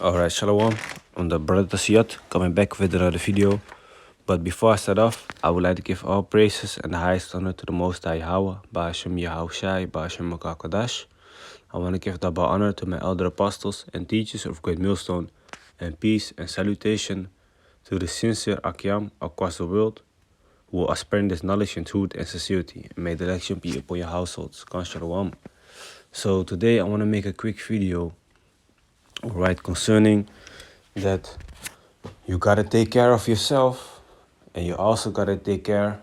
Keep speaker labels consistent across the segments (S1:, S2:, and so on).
S1: Alright, Shalom. I'm the brother Tasiyat, coming back with another video. But before I start off, I would like to give all praises and the highest honor to the Most High Yahweh, Ba'ashem Yahushai, Ba'ashem Makakadash. I want to give double honor to my elder apostles and teachers of Great Millstone, and peace and salutation to the sincere Akyam across the world, who are spreading this knowledge and truth and sincerity. And may the election be upon your households. Khan Shalom. So today I want to make a quick video, alright, concerning that you gotta take care of yourself, and you also gotta take care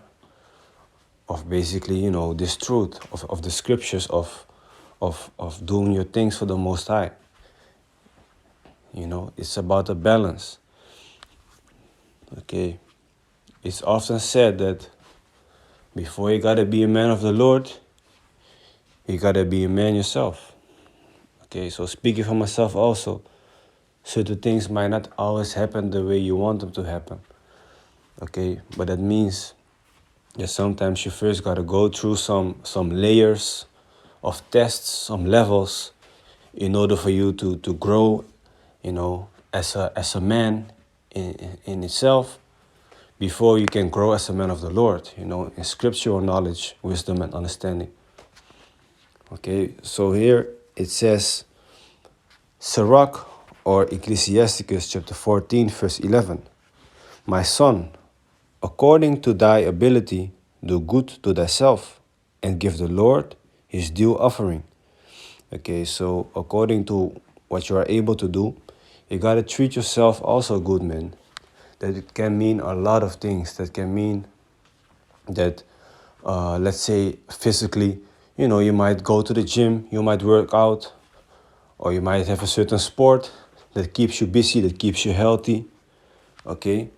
S1: of basically, this truth of the scriptures of doing your things for the Most High. It's about a balance. Okay, it's often said that before you gotta be a man of the Lord, you gotta be a man yourself. Okay, so speaking for myself also, certain things might not always happen the way you want them to happen. Okay, but that means that sometimes you first gotta go through some layers of tests, some levels, in order for you to grow, as a man in itself, before you can grow as a man of the Lord, in scriptural knowledge, wisdom, and understanding. Okay, so here it says, Sirach, or Ecclesiasticus chapter 14, verse 11. My son, according to thy ability, do good to thyself, and give the Lord his due offering. Okay, so according to what you are able to do, you gotta treat yourself also good, man. That it can mean a lot of things. That can mean that, let's say, physically, you might go to the gym, you might work out, or you might have a certain sport that keeps you busy, that keeps you healthy. Okay,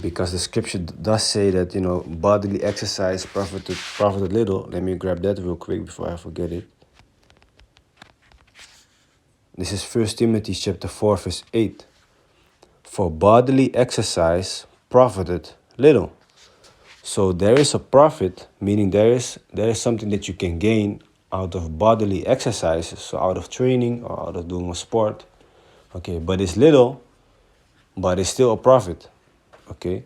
S1: because the scripture does say that, bodily exercise profited little. Let me grab that real quick before I forget it. This is 1 Timothy chapter 4, verse 8. For bodily exercise profited little. So there is a profit, meaning there is something that you can gain out of bodily exercises, so out of training or out of doing a sport. Okay, but it's little, but it's still a profit. Okay,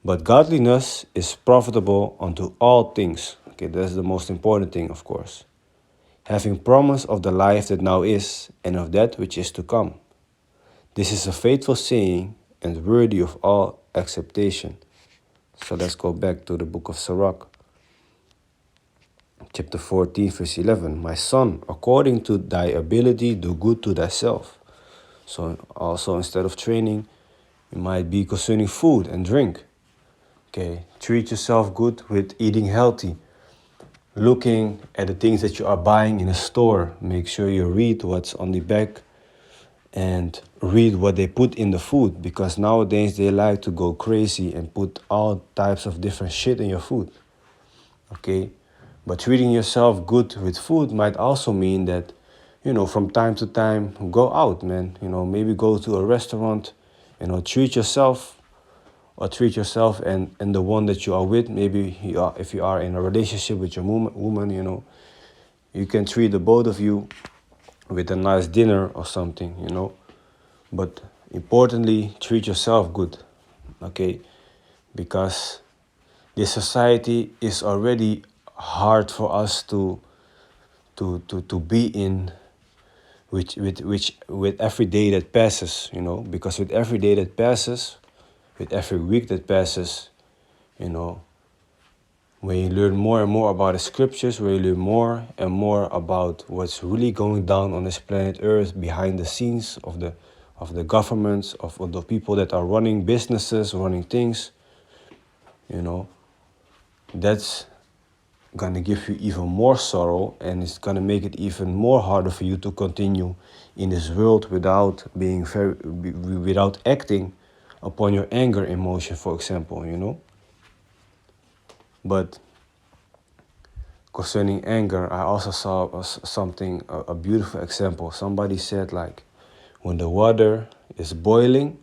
S1: but godliness is profitable unto all things. Okay, that's the most important thing, of course. Having promise of the life that now is, and of that which is to come. This is a faithful saying and worthy of all acceptation. So let's go back to the book of Sirach, chapter 14, verse 11. My son, according to thy ability, do good to thyself. So also, instead of training, it might be concerning food and drink. Okay, treat yourself good with eating healthy. Looking at the things that you are buying in a store, make sure you read what's on the back and read what they put in the food, because nowadays they like to go crazy and put all types of different shit in your food. Okay, but treating yourself good with food might also mean that, from time to time, go out, man. Maybe go to a restaurant, treat yourself, or treat yourself and the one that you are with. Maybe if you are in a relationship with your woman, you can treat the both of you with a nice dinner or something, But importantly, treat yourself good, okay? Because this society is already hard for us to be in, with every day that passes, Because with every day that passes, with every week that passes, when you learn more and more about the scriptures, when you learn more and more about what's really going down on this planet Earth behind the scenes of the governments, of the people that are running businesses, running things, that's gonna give you even more sorrow, and it's gonna make it even more harder for you to continue in this world without without acting upon your anger emotion, for example, But concerning anger, I also saw something, a beautiful example. Somebody said, like, when the water is boiling,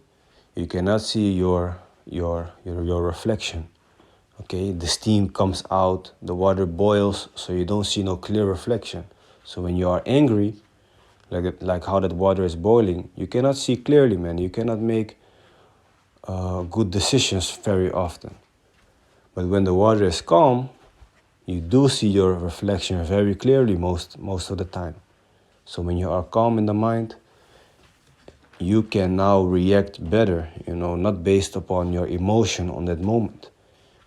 S1: you cannot see your reflection. Okay, the steam comes out, the water boils, so you don't see no clear reflection. So when you are angry, like how that water is boiling, you cannot see clearly, man. You cannot make good decisions very often. But when the water is calm, you do see your reflection very clearly most of the time. So when you are calm in the mind, you can now react better, not based upon your emotion on that moment.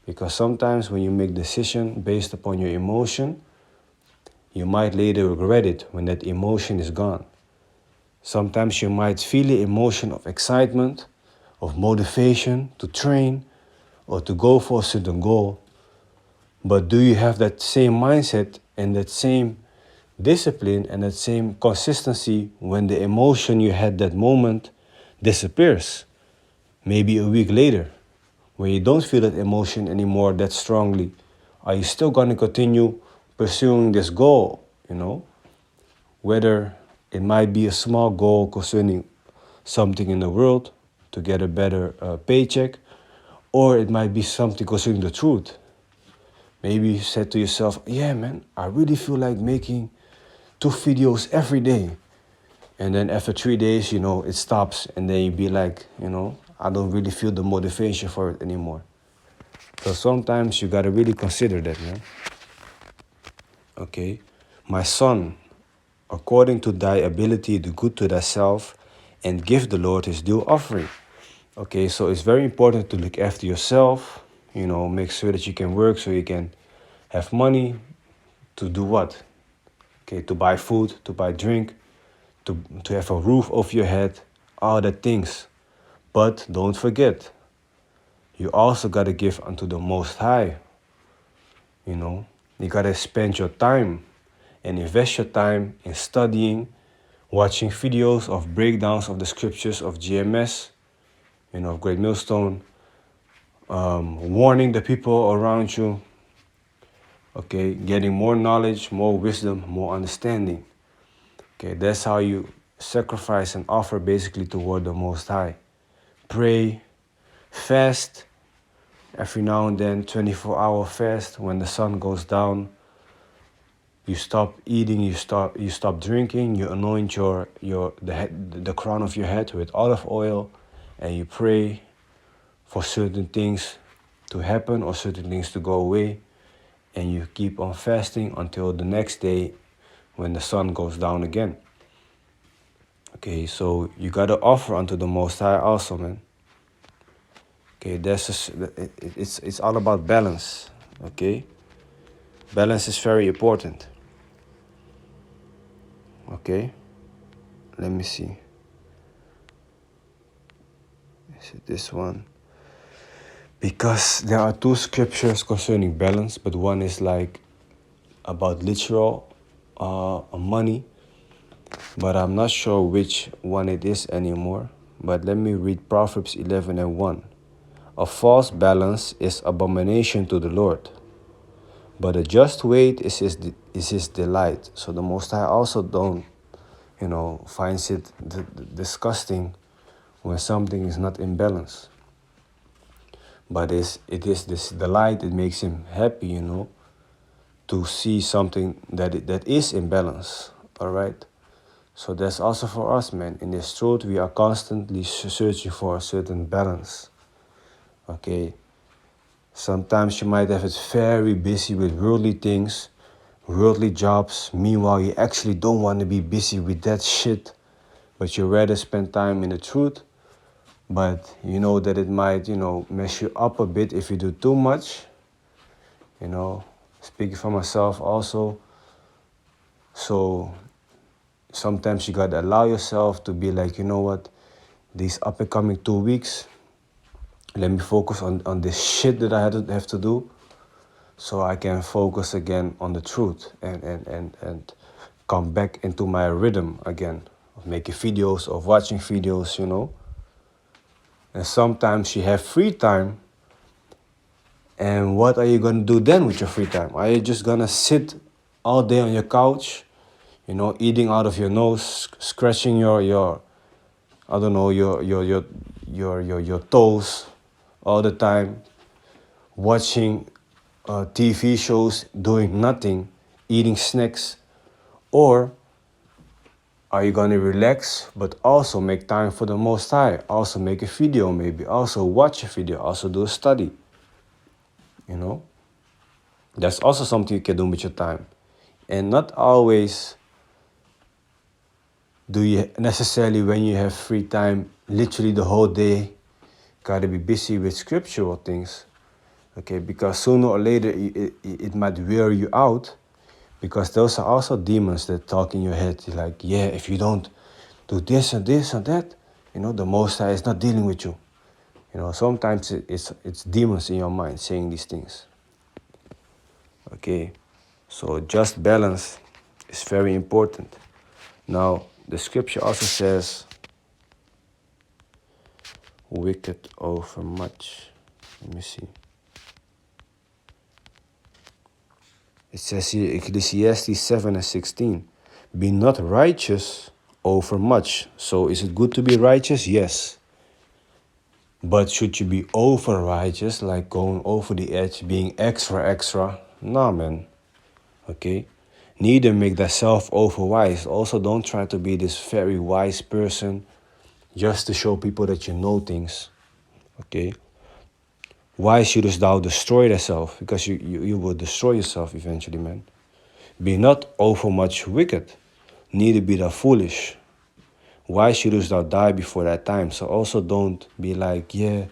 S1: Because sometimes when you make decision based upon your emotion, you might later regret it when that emotion is gone. Sometimes you might feel the emotion of excitement, of motivation to train or to go for a certain goal. But do you have that same mindset and that same discipline and that same consistency when the emotion you had that moment disappears? Maybe a week later, when you don't feel that emotion anymore that strongly, are you still going to continue pursuing this goal, Whether it might be a small goal concerning something in the world to get a better paycheck, or it might be something concerning the truth. Maybe you said to yourself, yeah, man, I really feel like making 2 videos every day. And then after 3 days, it stops. And then you be like, I don't really feel the motivation for it anymore. So sometimes you got to really consider that, man. Okay. My son, according to thy ability, do good to thyself and give the Lord his due offering. Okay, so it's very important to look after yourself, make sure that you can work so you can have money to do what? Okay, to buy food, to buy drink, to have a roof over your head, all the things. But don't forget, you also got to give unto the Most High. You got to spend your time and invest your time in studying, watching videos of breakdowns of the scriptures of GMS, Great Millstone, warning the people around you, okay, getting more knowledge, more wisdom, more understanding. Okay, that's how you sacrifice and offer basically toward the Most High. Pray, fast, every now and then, 24-hour fast. When the sun goes down, you stop eating, you stop drinking, you anoint the crown of your head with olive oil, and you pray for certain things to happen or certain things to go away, and you keep on fasting until the next day when the sun goes down again. Okay, so you gotta offer unto the Most High also, man. Okay, it's all about balance. Okay, balance is very important. Okay, let me see. Is it this one? Because there are 2 scriptures concerning balance, but one is like about literal money, but I'm not sure which one it is anymore. But let me read Proverbs 11:1. A false balance is abomination to the Lord, but a just weight is his delight. So the Most High also don't, finds it disgusting when something is not in balance. But it is this delight, it makes him happy, to see something that is in balance. All right. So that's also for us, man. In this truth, we are constantly searching for a certain balance. Okay. Sometimes you might have it very busy with worldly things, worldly jobs. Meanwhile, you actually don't want to be busy with that shit, but you rather spend time in the truth. But you know that it might, mess you up a bit if you do too much. Speaking for myself also. So sometimes you gotta allow yourself to be like, you know what, these up and coming 2 weeks, let me focus on this shit that I have to do, so I can focus again on the truth and come back into my rhythm again of making videos, of watching videos, And sometimes you have free time, and what are you gonna do then with your free time? Are you just gonna sit all day on your couch, eating out of your nose, scratching your I don't know, your toes all the time, watching TV shows, doing nothing, eating snacks? Or Are you going to relax, but also make time for the Most High? Also make a video maybe. Also watch a video. Also do a study. You know? That's also something you can do with your time. And not always do you necessarily, when you have free time, literally the whole day, got to be busy with scriptural things. Okay, because sooner or later it might wear you out, because those are also demons that talk in your head. You're like, yeah, if you don't do this and this and that, the Most High is not dealing with you. Sometimes it's demons in your mind saying these things. Okay, so just balance is very important. Now, the scripture also says, wicked overmuch. Let me see. It says here, Ecclesiastes 7:16, be not righteous overmuch. So is it good to be righteous? Yes. But should you be over righteous, like going over the edge, being extra? Nah, man. Okay? Neither make thyself over wise. Also, don't try to be this very wise person just to show people that you know things. Okay? Why shouldest thou destroy thyself? Because you will destroy yourself eventually, man. Be not overmuch wicked, neither be thou foolish. Why shouldest thou die before thy time? So also don't be like, yeah,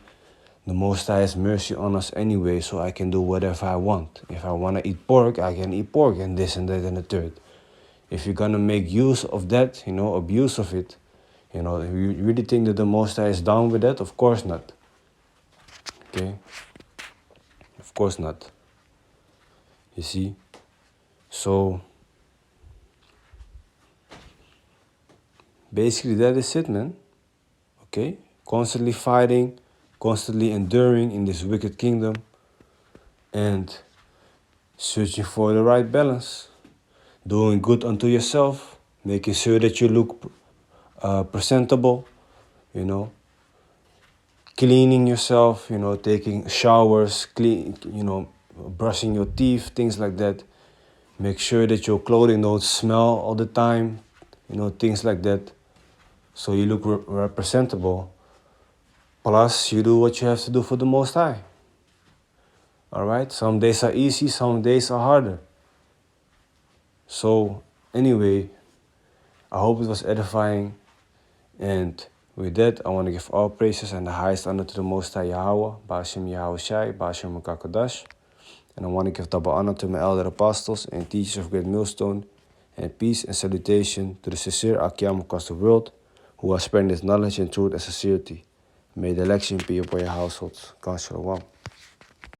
S1: the Most High has mercy on us anyway, so I can do whatever I want. If I want to eat pork, I can eat pork, and this and that and the third. If you're going to make use of that, abuse of it, you really think that the Most High is down with that? Of course not. Okay? Of course not. You see? So, basically that is it, man. Okay? Constantly fighting, constantly enduring in this wicked kingdom, and searching for the right balance. Doing good unto yourself, making sure that you look presentable, cleaning yourself, taking showers, brushing your teeth, things like that. Make sure that your clothing don't smell all the time, things like that. So you look presentable. Plus, you do what you have to do for the Most High. All right? Some days are easy, some days are harder. So, anyway, I hope it was edifying. And with that, I want to give all praises and the highest honor to the Most High Yahweh, Ba'ashem Yahushai, Ba'ashem Makakadash. And I want to give double honor to my elder apostles and teachers of Great Millstone, and peace and salutation to the sincere Akyam across the world who are spreading this knowledge and truth and sincerity. May the election be upon your households. God shalom.